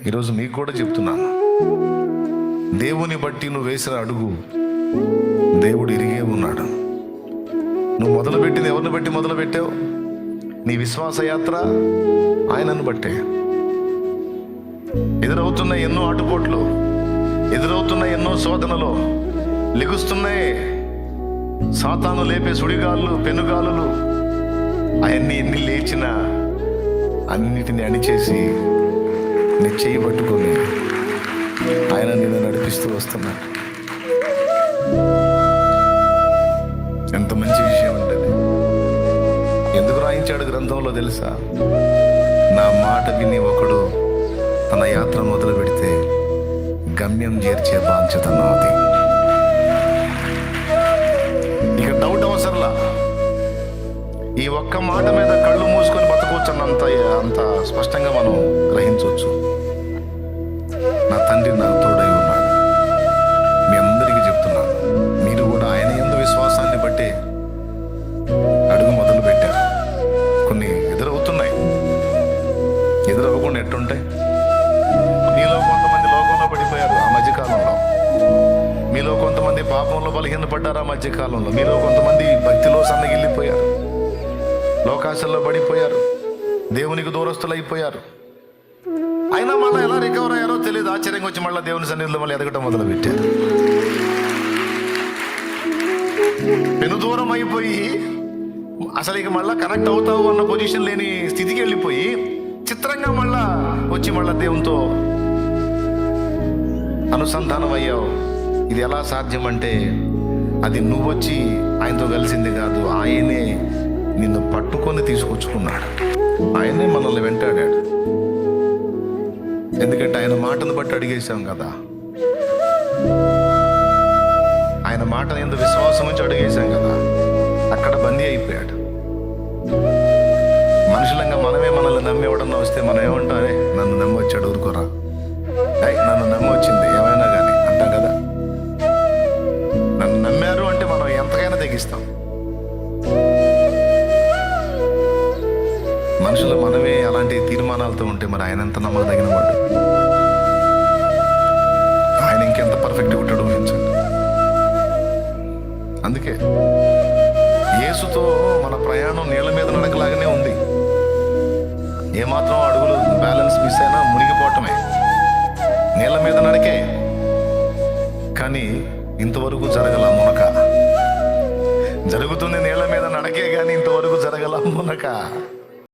ఈరోజు మీకు కూడా చెప్తున్నాను, దేవుని బట్టి నువ్వు వేసిన అడుగు దేవుడు ఇరిగే ఉన్నాడు. నువ్వు మొదలుపెట్టింది ఎవరిని బట్టి మొదలుపెట్టావు? నీ విశ్వాస యాత్ర ఆయనను బట్టే. ఎదురవుతున్న ఎన్నో ఆటుపోట్లు, ఎదురవుతున్న ఎన్నో శోధనలు, లెగుస్తున్నాయి సాతాను లేపే సుడిగాళ్ళు, పెనుగాలులు, అవన్నీ ఎన్ని లేచినా అన్నిటిని అణిచేసి నీ చెయ్యి పట్టుకొని ఆయన నిన్ను నడిపిస్తూ వస్తున్నాడు. ఎంత మంచి విషయం ఉంటుంది. ఎందుకు రాయించాడు గ్రంథంలో తెలుసా? నా మాట విని ఒకడు తన యాత్ర మొదలు పెడితే గమ్యం చేర్చే బాధ్యత నాది. ఇక డౌట్ అవసరంలా. ఈ ఒక్క మాట మీద కళ్ళు మూసుకొని బతకొచ్చన్నంత అంత స్పష్టంగా మనం గ్రహించవచ్చు. నా తండ్రి నాకు తోడై ఉన్నాడు. మీ అందరికీ చెప్తున్నాను, మీరు కూడా ఆయన యందు విశ్వాసాన్ని బట్టి అడుగు మొదలు పెట్టారు. కొన్ని ఎదురవుతున్నాయి, ఎదురవ్వకుండా ఎట్టుంటాయి? మీలో కొంతమంది లోకంలో పడిపోయారు ఆ మధ్యకాలంలో, మీలో కొంతమంది పాపంలో బలహీనపడ్డారు ఆ మధ్యకాలంలో, మీలో కొంతమంది భక్తిలో సన్నగిల్లిపోయారు, లోకాశల్లో పడిపోయారు, దేవునికి దూరస్తులు అయిపోయారు. అయినా మళ్ళీ ఎలా రికవర్ అయ్యారో తెలియదు. ఆశ్చర్యంగా వచ్చి మళ్ళీ దేవుని సన్నిధిలో మళ్ళీ ఎదగటం మొదలు పెట్టారు. పెను దూరం అయిపోయి అసలు ఇక మళ్ళీ కనెక్ట్ అవుతావు అన్న పొజిషన్ లేని స్థితికి వెళ్ళిపోయి చిత్రంగా మళ్ళా వచ్చి మళ్ళా దేవునితో అనుసంధానం అయ్యావు. ఇది ఎలా సాధ్యం అంటే అది నువ్వు వచ్చి ఆయనతో కలిసింది కాదు, ఆయనే నిన్ను పట్టుకొని తీసుకొచ్చుకున్నాడు. ఆయనే మనల్ని వెంటాడాడు. ఎందుకంటే ఆయన మాటను బట్టి అడిగేశాం కదా, ఆయన మాటను ఎంత విశ్వాసం నుంచి అడిగేశాం కదా, అక్కడ బందీ అయిపోయాడు. మనుషులంగా మనమే మనల్ని నమ్మి ఎవడన్నా వస్తే మనం ఏమంటారే, నన్ను నమ్మి వచ్చాడు ఊరుకోరా, నన్ను నమ్మి వచ్చింది ఏమైనా కానీ అంటాం కదా. నన్ను నమ్మారు అంటే మనం ఎంతకైనా తెగిస్తాం. మనుషులు మనమే అలాంటి తీర్మానాలతో ఉంటే మరి ఆయన ఎంత నమ్మదగిన వాడు, ఆయన ఇంకెంత పర్ఫెక్ట్ ఉంటాడు ఊహించండి. అందుకే యేసుతో మన ప్రయాణం నీళ్ళ మీద నడకలాగానే ఉంది. ఏమాత్రం అడుగులు బ్యాలెన్స్ మిస్ అయినా మునిగిపోవటమే, నీళ్ళ మీద నడకే. కానీ ఇంతవరకు జరగల మునక, జరుగుతుంది నీళ్ళ మీద నడకే కానీ ఇంతవరకు జరగల మునక.